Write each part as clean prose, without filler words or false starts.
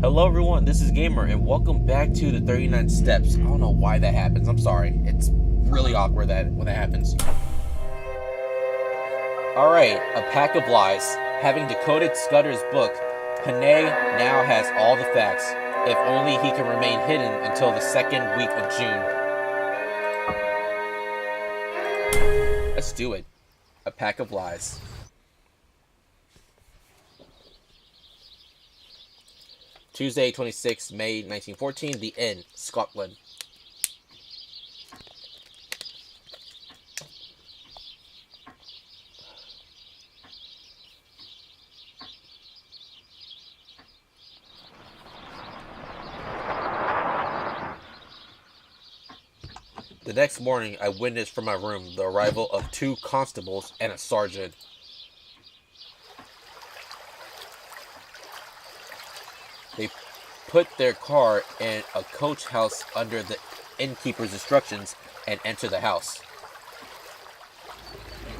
Hello everyone, this is Gamer, and welcome back to the 39 Steps. I don't know why that happens, I'm sorry. It's really awkward when that happens. Alright, a pack of lies. Having decoded Scudder's book, Hannay now has all the facts. If only he can remain hidden until the second week of June. Let's do it. A pack of lies. Tuesday, 26 May 1914, The Inn, Scotland. The next morning, I witnessed from my room the arrival of 2 constables and a sergeant. They put their car in a coach house under the innkeeper's instructions and entered the house.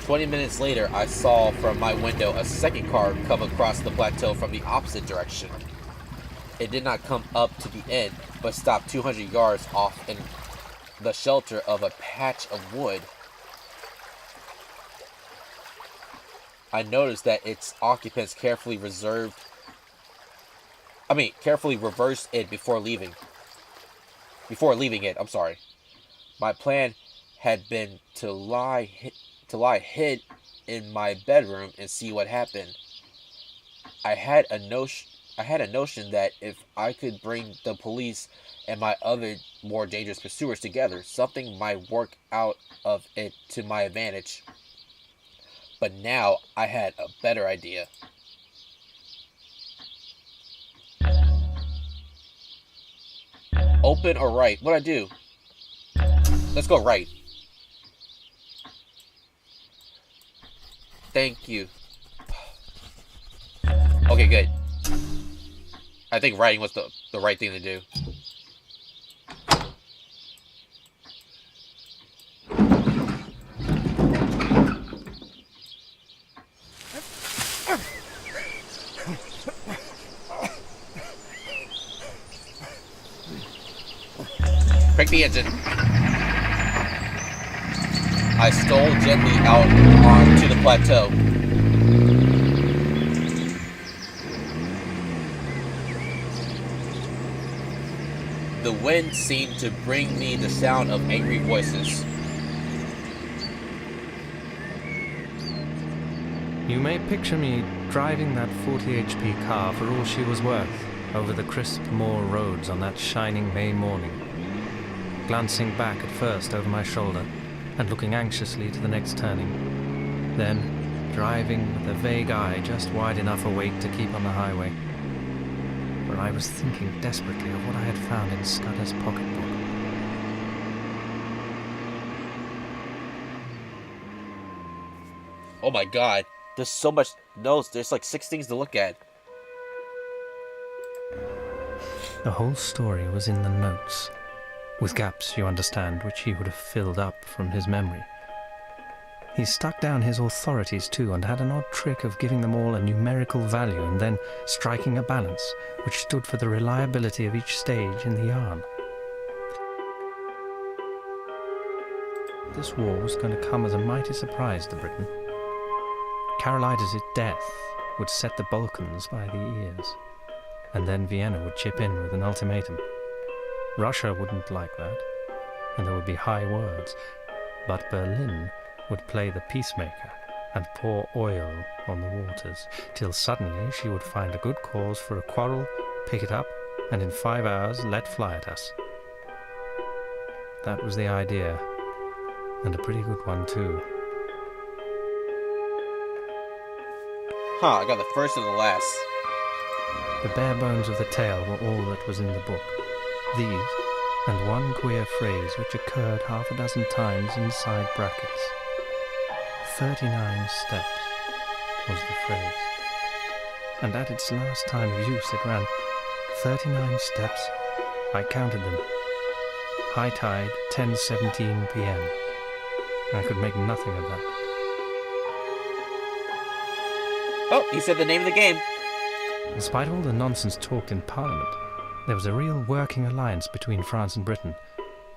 20 minutes later, I saw from my window a second car come across the plateau from the opposite direction. It did not come up to the inn, but stopped 200 yards off in the shelter of a patch of wood. I noticed that its occupants carefully reversed it before leaving it. I'm sorry. My plan had been to lie hid in my bedroom and see what happened. I had a notion that if I could bring the police and my other more dangerous pursuers together, something might work out of it to my advantage. But now I had a better idea. Open or right? What'd I do? Let's go right. Thank you. Okay, good. I think writing was the right thing to do. Crank the engine. I stole gently out onto the plateau. The wind seemed to bring me the sound of angry voices. You may picture me driving that 40 HP car for all she was worth over the crisp moor roads on that shining May morning, glancing back at first over my shoulder and looking anxiously to the next turning, then driving with a vague eye just wide enough awake to keep on the highway, where I was thinking desperately of what I had found in Scudder's pocketbook. Oh my god, there's so much notes. There's like 6 things to look at. The whole story was in the notes, with gaps, you understand, which he would have filled up from his memory. He stuck down his authorities too, and had an odd trick of giving them all a numerical value and then striking a balance, which stood for the reliability of each stage in the yarn. This war was going to come as a mighty surprise to Britain. Carolides' death would set the Balkans by the ears, and then Vienna would chip in with an ultimatum. Russia wouldn't like that, and there would be high words, but Berlin would play the peacemaker and pour oil on the waters, till suddenly she would find a good cause for a quarrel, pick it up, and in 5 hours let fly at us. That was the idea, and a pretty good one too. Huh, I got the first and the last. The bare bones of the tale were all that was in the book. These, and one queer phrase which occurred half a dozen times inside brackets. 39 steps was the phrase. And at its last time of use it ran, 39 steps, I counted them. High tide, 10:17 p.m. I could make nothing of that. Oh, he said the name of the game. Despite all the nonsense talked in Parliament, there was a real working alliance between France and Britain,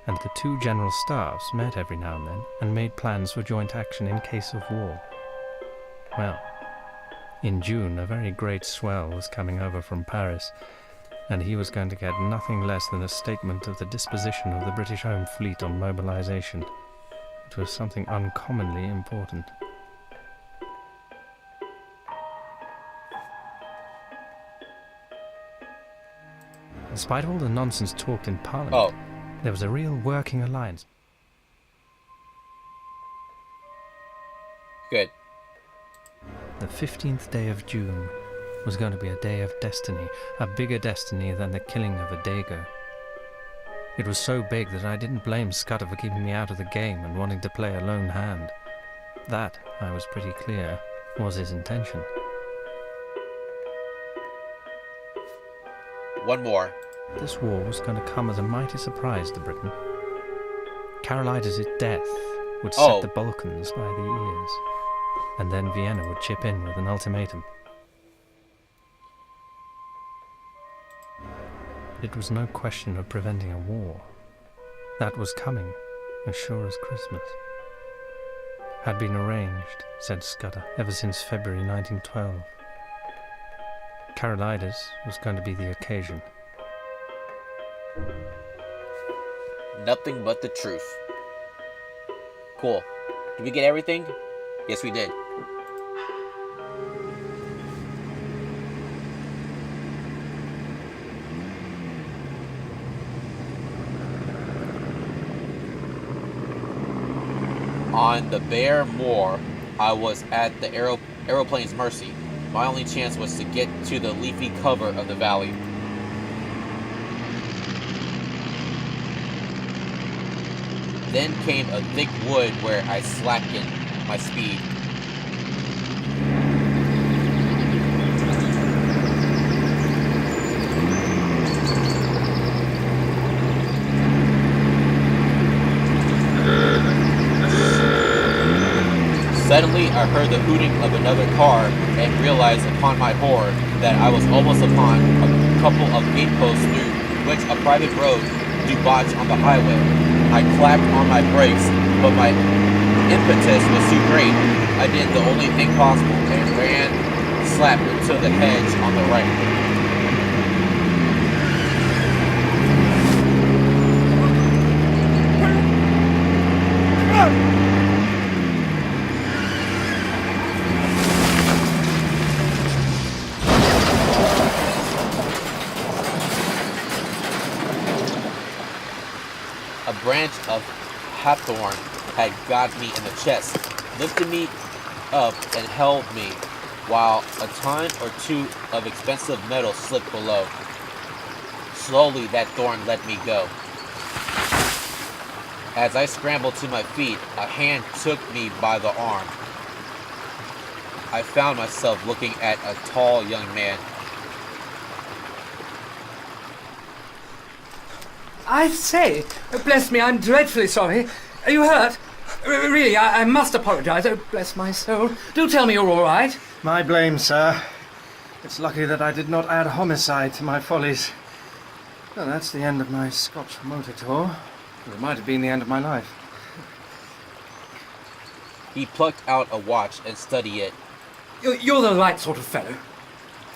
and the two general staffs met every now and then and made plans for joint action in case of war. Well, in June, a very great swell was coming over from Paris, and he was going to get nothing less than a statement of the disposition of the British Home Fleet on mobilization. It was something uncommonly important. Despite all the nonsense talked in Parliament, there was a real working alliance. Good. The 15th day of June was going to be a day of destiny, a bigger destiny than the killing of a Dago. It was so big that I didn't blame Scudder for keeping me out of the game and wanting to play a lone hand. That, I was pretty clear, was his intention. One more. This war was going to come as a mighty surprise to Britain. Carolides' death would set the Balkans by the ears, and then Vienna would chip in with an ultimatum. It was no question of preventing a war. That was coming, as sure as Christmas. Had been arranged, said Scudder, ever since February 1912. Carolides was going to be the occasion. Nothing but the truth. Cool. Did we get everything? Yes, we did. On the bare moor, I was at the aeroplane's mercy. My only chance was to get to the leafy cover of the valley. Then came a thick wood where I slackened my speed. Suddenly, I heard the hooting of another car and realized upon my horror that I was almost upon a couple of gateposts through which a private road debouched on the highway. I clapped on my brakes, but my impetus was too great. I did the only thing possible and ran slap into the hedge on the right. A branch of hawthorn had got me in the chest, lifted me up and held me, while a ton or two of expensive metal slipped below. Slowly that thorn let me go. As I scrambled to my feet, a hand took me by the arm. I found myself looking at a tall young man. I say, bless me, I'm dreadfully sorry. Are you hurt? Really, I must apologise. Oh, bless my soul. Do tell me you're all right. My blame, sir. It's lucky that I did not add homicide to my follies. Well, that's the end of my Scotch motor tour. It might have been the end of my life. He plucked out a watch and studied it. You're the right sort of fellow.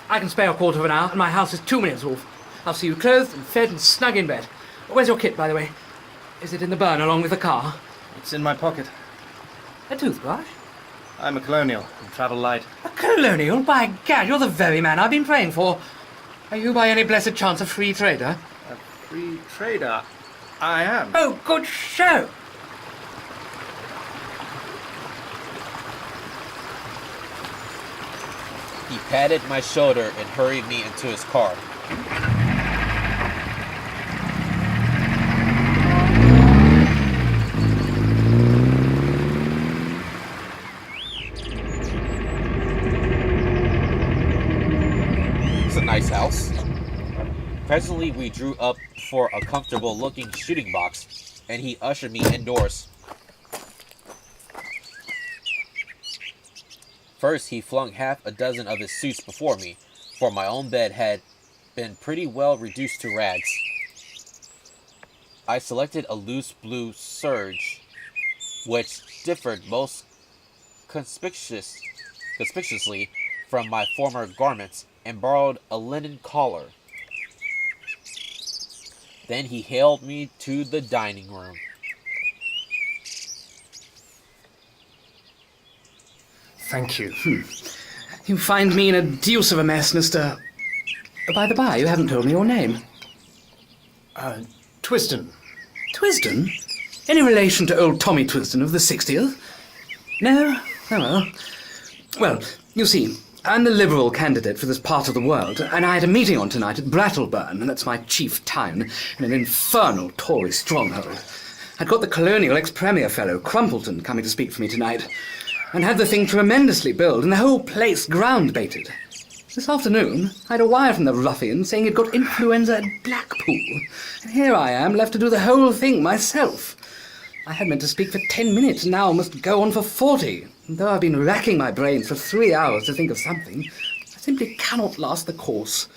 I can spare a quarter of an hour, and my house is 2 minutes off. I'll see you clothed and fed and snug in bed. Where's your kit, by the way? Is it in the burn along with the car? It's in my pocket. A toothbrush? I'm a colonial and travel light. A colonial? By gad, you're the very man I've been praying for. Are you by any blessed chance a free trader? A free trader? I am. Oh, good show! He patted my shoulder and hurried me into his car. It's a nice house. Presently, we drew up for a comfortable-looking shooting box, and he ushered me indoors. First, he flung half a dozen of his suits before me, for my own bed had been pretty well reduced to rags. I selected a loose blue serge, which differed most conspicuously from my former garments, and borrowed a linen collar. Then he hailed me to the dining room. Thank you. You find me in a deuce of a mess, Mr. By the by, you haven't told me your name. Twiston. Twisden? Any relation to old Tommy Twisden of the 60th? No? Oh well. Well, you see, I'm the Liberal candidate for this part of the world, and I had a meeting on tonight at Brattleburn, and that's my chief town, in an infernal Tory stronghold. I'd got the colonial ex-premier fellow, Crumpleton, coming to speak for me tonight, and had the thing tremendously billed, and the whole place ground-baited. This afternoon, I had a wire from the ruffian saying he'd got influenza at Blackpool, and here I am, left to do the whole thing myself. I had meant to speak for 10 minutes, and now must go on for 40. And though I've been racking my brains for 3 hours to think of something, I simply cannot last the course.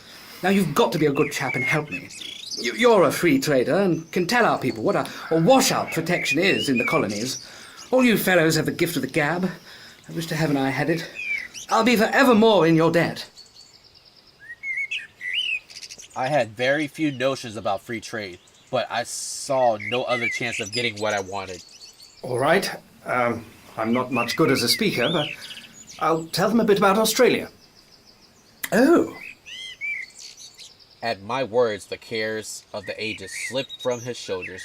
Now you've got to be a good chap and help me. You're a free trader and can tell our people what a washout protection is in the colonies. All you fellows have the gift of the gab. I wish to heaven I had it. I'll be forever more in your debt. I had very few notions about free trade, but I saw no other chance of getting what I wanted. All right. I'm not much good as a speaker, but I'll tell them a bit about Australia. Oh. At my words, the cares of the ages slipped from his shoulders.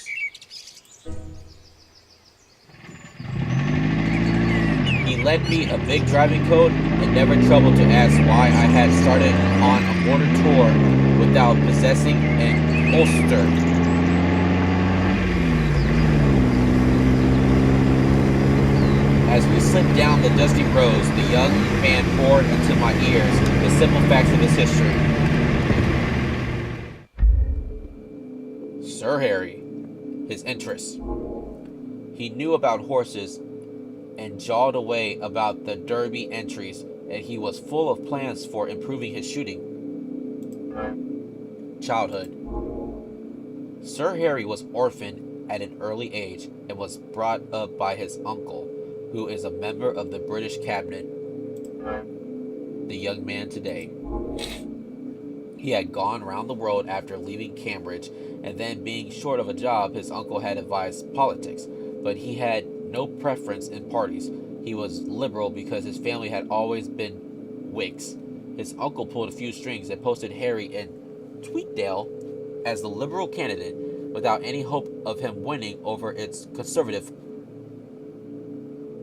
He lent me a big driving coat and never troubled to ask why I had started on a border tour without possessing an ulster. As we slipped down the dusty roads, the young man poured into my ears the simple facts of his history. Sir Harry, his interests. He knew about horses and jawed away about the Derby entries, and he was full of plans for improving his shooting. Childhood. Sir Harry was orphaned at an early age and was brought up by his uncle, who is a member of the British cabinet. The young man today. He had gone round the world after leaving Cambridge, and then being short of a job, his uncle had advised politics, but he had no preference in parties. He was liberal because his family had always been Whigs. His uncle pulled a few strings and posted Harry in Tweeddale as the liberal candidate without any hope of him winning over its conservative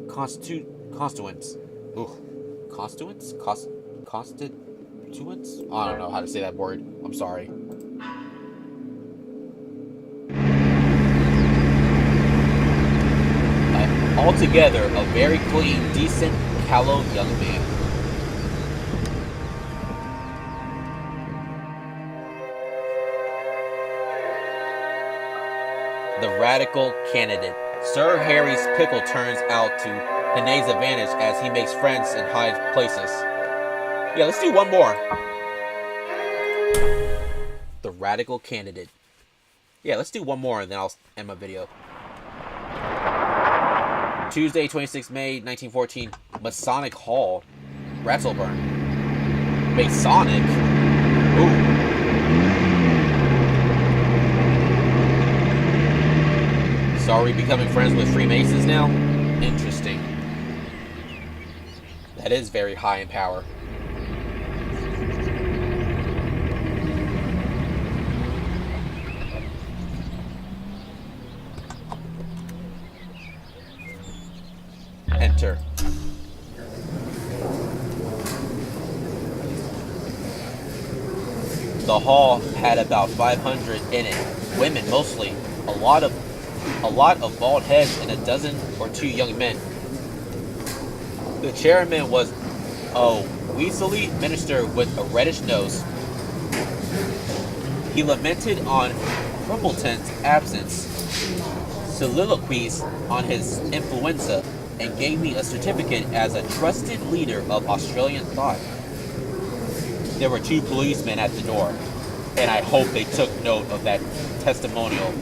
constituents. Constituents? I don't know how to say that word. I'm sorry. Altogether, a very clean, decent, callow young man. The radical candidate. Sir Harry's pickle turns out to Hannay's advantage as he makes friends in high places. Yeah, let's do one more. The radical candidate. Yeah, let's do one more and then I'll end my video. Tuesday, 26 May, 1914. Masonic Hall. Rattleburn. Masonic? Ooh. So are we becoming friends with Freemasons now? Interesting. That is very high in power. Enter. The hall had about 500 in it, women mostly, a lot of bald heads and a dozen or two young men. The chairman was a weaselly minister with a reddish nose. He lamented on Crumpleton's absence, soliloquies on his influenza, and gave me a certificate as a trusted leader of Australian thought. There were 2 policemen at the door, and I hope they took note of that testimonial.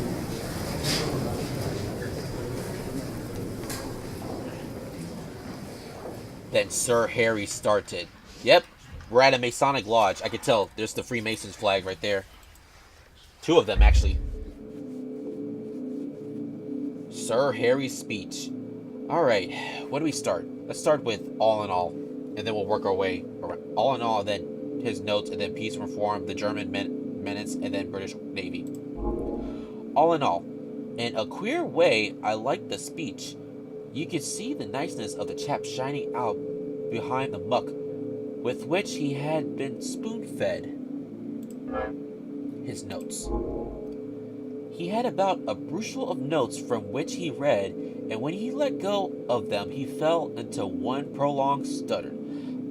Then Sir Harry started. Yep, we're at a Masonic lodge. I could tell. There's the Freemasons flag right there. 2 of them, actually. Sir Harry's speech. Alright, where do we start? Let's start with all in all, and then we'll work our way around. All in all, then his notes, and then peace and reform, the German menace, and then British Navy. All in all, in a queer way, I liked the speech. You could see the niceness of the chap shining out behind the muck with which he had been spoon-fed. His notes. He had about a bushel of notes from which he read, and when he let go of them, he fell into one prolonged stutter.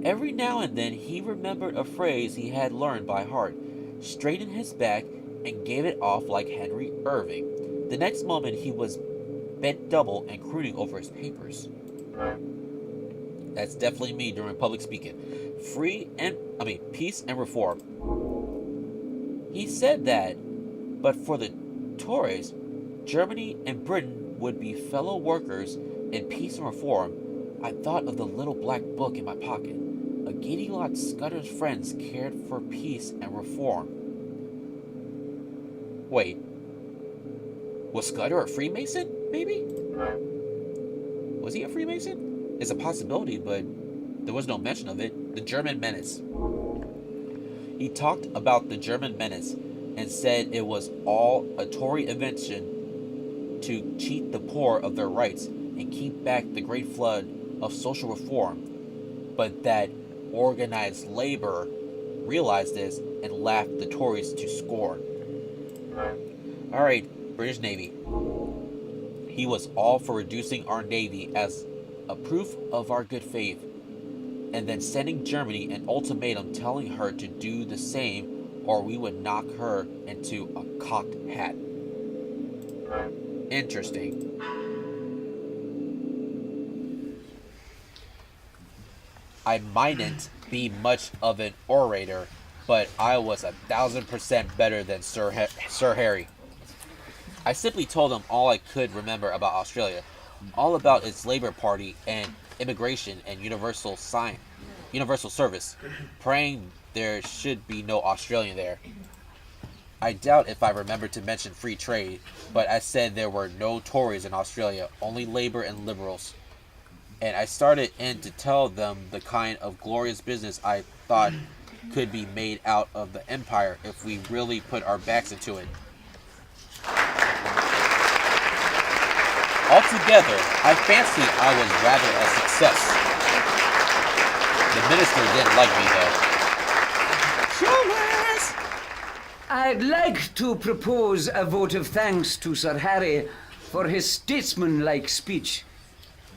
Every now and then he remembered a phrase he had learned by heart, straightened his back, and gave it off like Henry Irving. The next moment he was bent double and crooning over his papers. That's definitely me during public speaking. Peace and reform. He said that, but for the Tories, Germany and Britain would be fellow workers in peace and reform. I thought of the little black book in my pocket. A giddy lot Scudder's friends cared for peace and reform. Wait, was Scudder a Freemason, maybe? Was he a Freemason? It's a possibility, but there was no mention of it. The German menace. He talked about the German menace and said it was all a Tory invention to cheat the poor of their rights and keep back the great flood of social reform, but that organized labor realized this and laughed the Tories to scorn. Alright, British Navy. He was all for reducing our Navy as a proof of our good faith, and then sending Germany an ultimatum telling her to do the same or we would knock her into a cocked hat. Interesting. I mightn't be much of an orator, but I was 1,000% better than Sir Harry. I simply told him all I could remember about Australia, all about its Labour Party and immigration and universal service, praying there should be no Australian there. I doubt if I remembered to mention free trade, but I said there were no Tories in Australia, only Labour and Liberals. And I started in to tell them the kind of glorious business I thought could be made out of the empire if we really put our backs into it. Altogether, I fancy I was rather a success. The minister didn't like me though. I'd like to propose a vote of thanks to Sir Harry for his statesmanlike speech,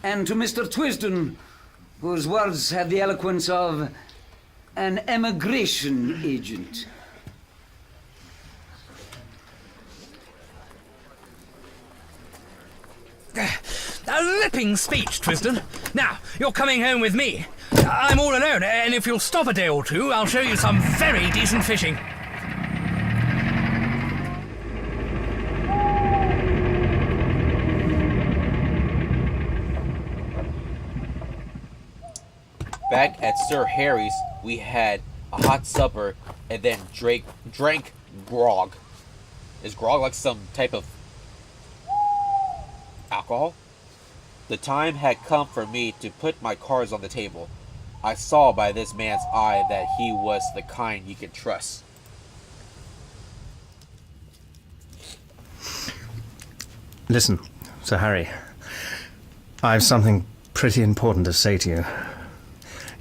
and to Mr. Twisden, whose words had the eloquence of an emigration agent. A ripping speech, Twisden. Now, you're coming home with me. I'm all alone, and if you'll stop a day or two, I'll show you some very decent fishing. Back at Sir Harry's, we had a hot supper and then drank grog. Is grog like some type of alcohol? The time had come for me to put my cards on the table. I saw by this man's eye that he was the kind you could trust. Listen, Sir Harry. I've something pretty important to say to you.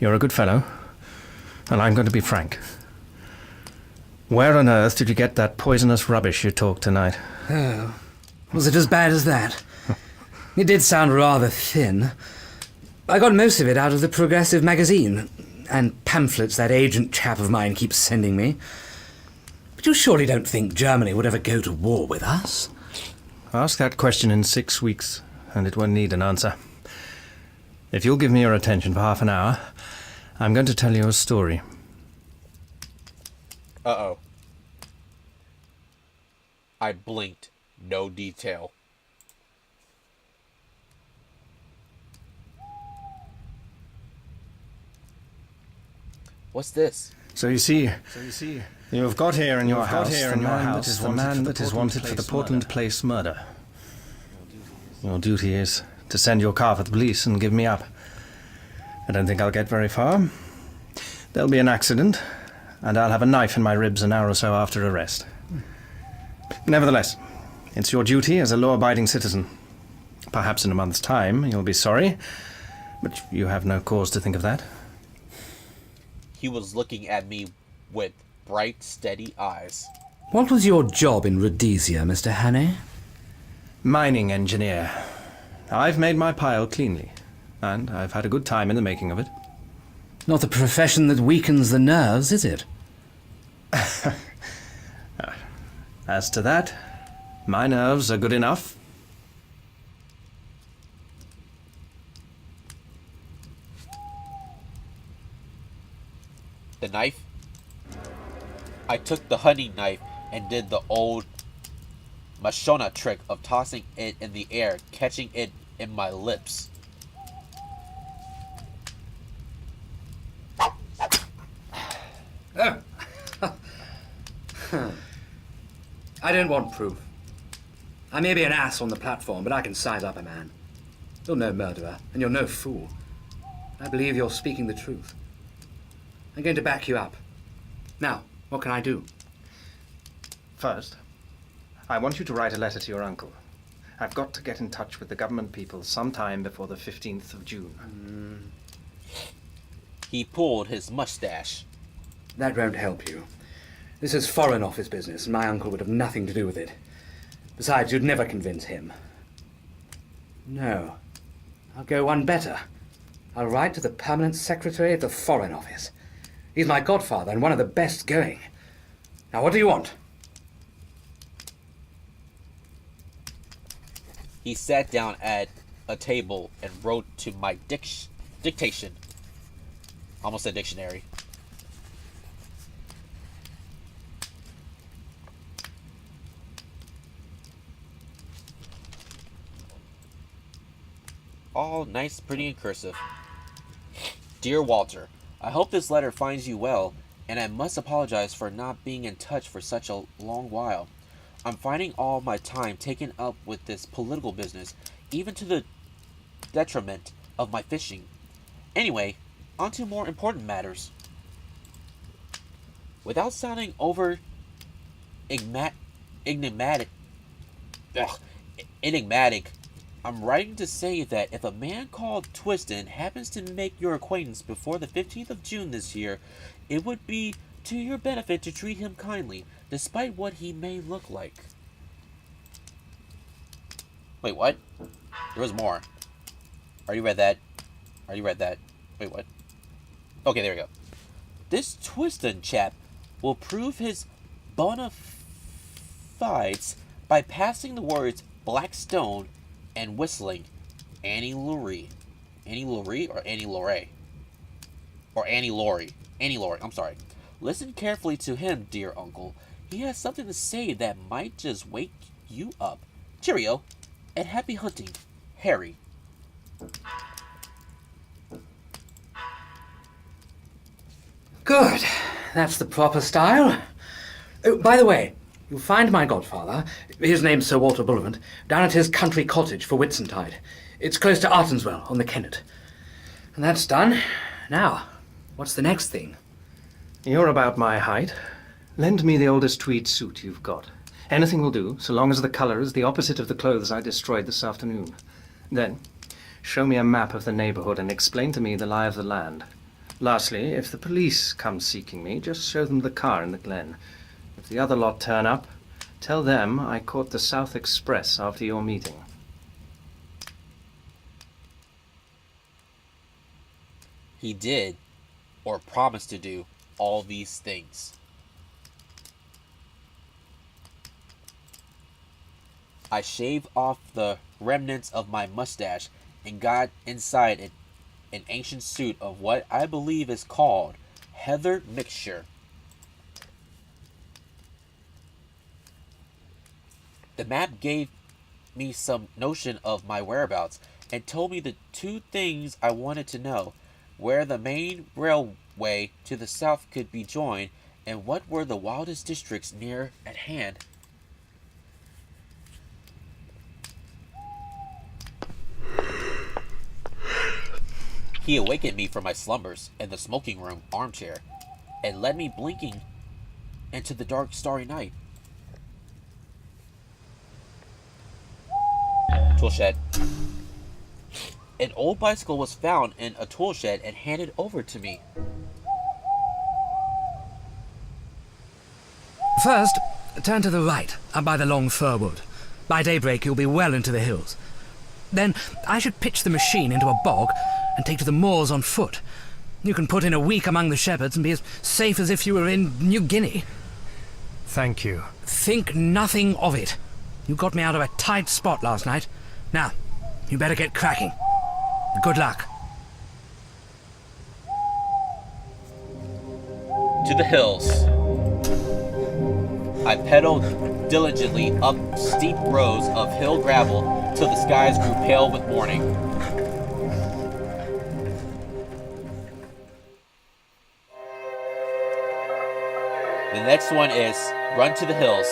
You're a good fellow, and I'm going to be frank. Where on earth did you get that poisonous rubbish you talked tonight? Oh, was it as bad as that? It did sound rather thin. I got most of it out of the Progressive magazine, and pamphlets that agent chap of mine keeps sending me. But you surely don't think Germany would ever go to war with us? Ask that question in 6 weeks, and it won't need an answer. If you'll give me your attention for half an hour, I'm going to tell you a story. Uh-oh. I blinked. No detail. What's this? So you see, you have got here in your house the man that is wanted for the Portland Place murder. Your duty is to send your car for the police and give me up. I don't think I'll get very far. There'll be an accident, and I'll have a knife in my ribs an hour or so after arrest. Nevertheless, it's your duty as a law-abiding citizen. Perhaps in a month's time you'll be sorry, but you have no cause to think of that. He was looking at me with bright, steady eyes. What was your job in Rhodesia, Mr. Hannay? Mining engineer. I've made my pile cleanly, and I've had a good time in the making of it. Not the profession that weakens the nerves, is it? As to that, my nerves are good enough. The knife? I took the hunting knife and did the old Mashona trick of tossing it in the air, catching it in my lips. Oh. I don't want proof. I may be an ass on the platform, but I can size up a man. You're no murderer, and you're no fool. I believe you're speaking the truth. I'm going to back you up. Now, what can I do? First, I want you to write a letter to your uncle. I've got to get in touch with the government people sometime before the 15th of June. He pulled his mustache. That won't help you. This is Foreign Office business, and my uncle would have nothing to do with it. Besides, you'd never convince him. No. I'll go one better. I'll write to the Permanent Secretary of the Foreign Office. He's my godfather and one of the best going. Now, what do you want? He sat down at a table and wrote to my dictation. Almost a dictionary. All nice, pretty, and cursive. Dear Walter, I hope this letter finds you well, and I must apologize for not being in touch for such a long while. I'm finding all my time taken up with this political business, even to the detriment of my fishing. Anyway, on to more important matters. Without sounding over enigmatic, I'm writing to say that if a man called Twiston happens to make your acquaintance before the 15th of June this year, it would be to your benefit to treat him kindly, despite what he may look like. Wait, what? There was more. Already read that. Wait, what? Okay, there we go. This Twiston chap will prove his bona fides by passing the words Black Stone and whistling Annie Laurie. Annie Laurie or Annie Laurie? Or Annie Laurie. Annie Laurie, I'm sorry. Listen carefully to him, dear uncle. He has something to say that might just wake you up. Cheerio, and happy hunting, Harry. Good. That's the proper style. Oh, by the way, you'll find my godfather, his name's Sir Walter Bullivant, down at his country cottage for Whitsuntide. It's close to Artonswell on the Kennet. And that's done. Now, what's the next thing? You're about my height. Lend me the oldest tweed suit you've got. Anything will do, so long as the colour is the opposite of the clothes I destroyed this afternoon. Then, show me a map of the neighbourhood and explain to me the lie of the land. Lastly, if the police come seeking me, just show them the car in the glen. If the other lot turn up, tell them I caught the South Express after your meeting. He did, or promised to do, all these things. I shaved off the remnants of my mustache and got inside an ancient suit of what I believe is called heather mixture. The map gave me some notion of my whereabouts and told me the two things I wanted to know: where the main railway to the south could be joined, and what were the wildest districts near at hand. He awakened me from my slumbers in the smoking room armchair and led me blinking into the dark, starry night. Toolshed. An old bicycle was found in a tool shed and handed over to me. First, turn to the right, up by the long fir wood. By daybreak, you'll be well into the hills. Then, I should pitch the machine into a bog and take to the moors on foot. You can put in a week among the shepherds and be as safe as if you were in New Guinea. Thank you. Think nothing of it. You got me out of a tight spot last night. Now, you better get cracking. Good luck. To the hills. I pedaled diligently up steep rows of hill gravel till the skies grew pale with morning. The next one is Run to the Hills.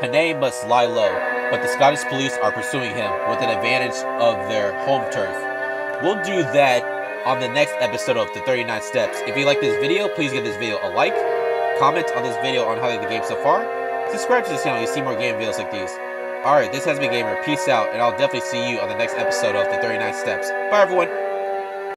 Hannay must lie low, but the Scottish police are pursuing him with an advantage of their home turf. We'll do that on the next episode of the 39 Steps. If you like this video, please give this video a like, comment on this video on how you like the game so far, subscribe to this channel to see more game videos like these. Alright, this has been Gamer. Peace out, and I'll definitely see you on the next episode of the 39 Steps. Bye everyone!